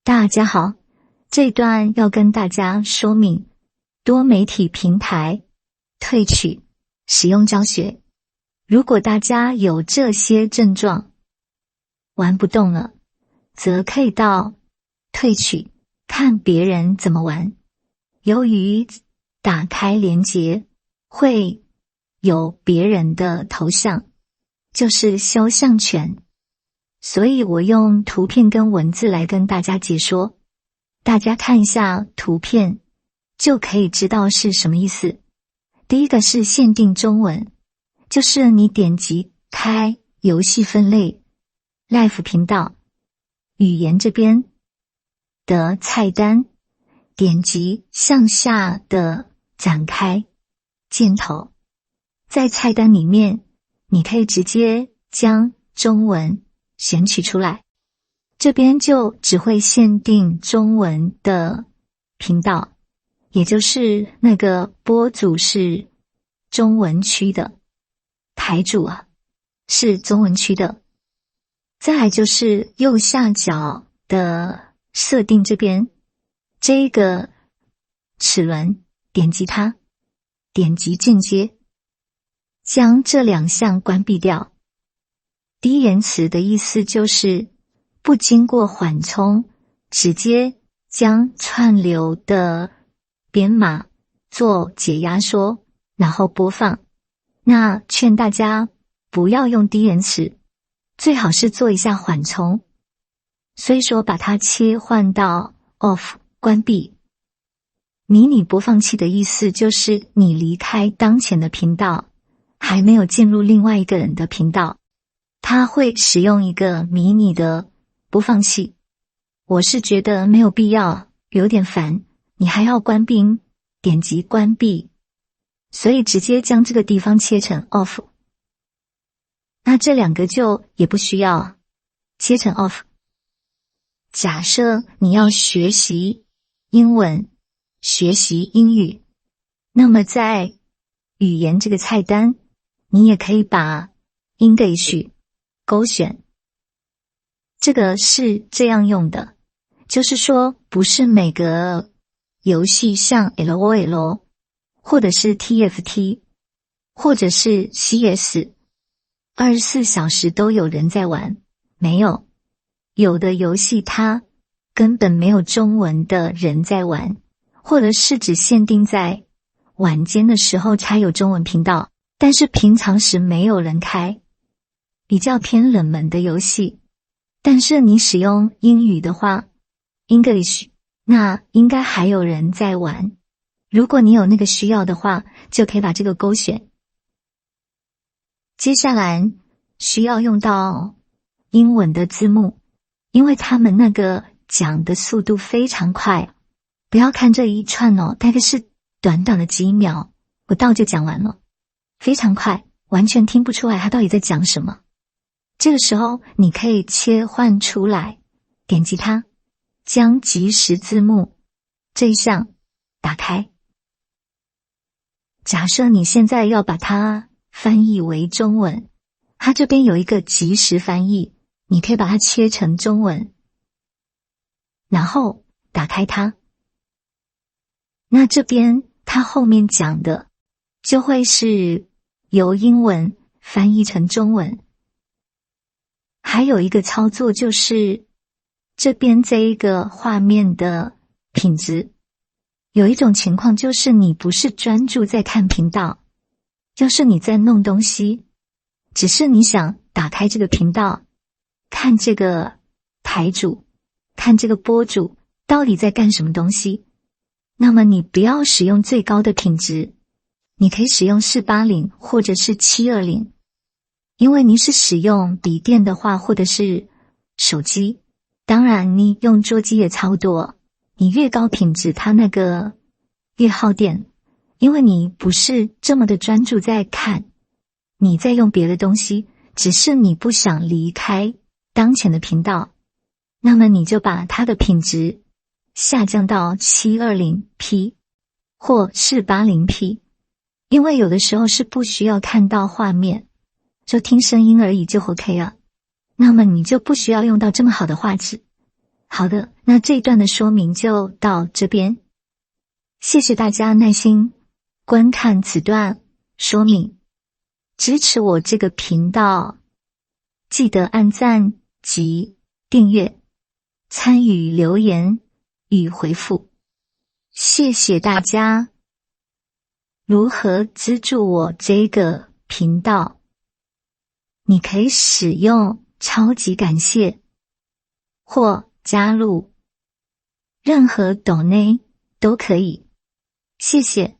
大家好，這段要跟大家說明多媒體平台退取使用教學。如果大家有這些症狀，玩不動了，則可以到退取看別人怎麼玩。由於打開連結會有別人的頭像，就是肖像權，所以我用圖片跟文字來跟大家解說。大家看一下圖片就可以知道是什麼意思。第一個是限定中文，就是你點擊開遊戲分類 Live 頻道語言這邊的菜單，點擊向下的展開箭頭，在菜單裡面你可以直接將中文選取出來，這邊就只會限定中文的頻道，也就是那個播主是中文區的，台主是中文區的。再來就是右下角的設定這邊，這一個齒輪點擊它，點擊進階，將這兩項關閉掉。低延遲的意思就是不經過緩衝，直接將串流的編碼做解壓縮，然後播放。那勸大家不要用低延遲，最好是做一下緩衝。所以說把它切換到 off 關閉。迷你播放器的意思就是你離開當前的頻道，還沒有進入另外一個人的頻道，它會使用一個迷你的播放器。我是覺得沒有必要，有點煩，你還要關閉，點擊關閉，所以直接將這個地方切成 off。那這兩個就也不需要切成 off。假設你要學習英文，學習英語，那麼在語言這個菜單，你也可以把 English 勾選。這個是這樣用的，就是說不是每個遊戲像 LOL 或者是 TFT 或者是 CS 24小時都有人在玩，沒有。有的遊戲它根本沒有中文的人在玩，或者是只限定在晚間的時候才有中文頻道，但是平常時沒有人開，比較偏冷門的遊戲。但是你使用英語的話 English， 那應該還有人在玩。如果你有那個需要的話，就可以把這個勾選。接下來需要用到英文的字幕，因為他們那個講的速度非常快，不要看這一串大概是短短的幾秒，不到就講完了，非常快，完全聽不出來他到底在講什麼。這個時候你可以切換出來，點擊它，將即時字幕這一項打開。假設你現在要把它翻譯為中文，它這邊有一個即時翻譯，你可以把它切成中文，然後打開它。那這邊它後面講的就會是由英文翻譯成中文。還有一個操作就是這邊這一個畫面的品質，有一種情況就是你不是專注在看頻道，就是你在弄東西，只是你想打開這個頻道，看這個台主，看這個播主到底在幹什麼東西。那麼你不要使用最高的品質，你可以使用480或者是720。因為你是使用筆電的話，或者是手機，當然你用桌機也超多，你越高品質它那個越耗電，因為你不是這麼的專注在看，你在用別的東西，只是你不想離開當前的頻道，那麼你就把它的品質下降到 720p 或 480p， 因為有的时候是不需要看到畫面，就聽聲音而已就 OK 了，那麼你就不需要用到這麼好的畫質。好的，那這一段的說明就到這邊。謝謝大家耐心觀看此段說明，支持我這個頻道，記得按讚及訂閱，參與留言與回復。謝謝大家。如何資助我這個頻道？你可以使用超級感謝或加入，任何 donate 都可以。謝謝。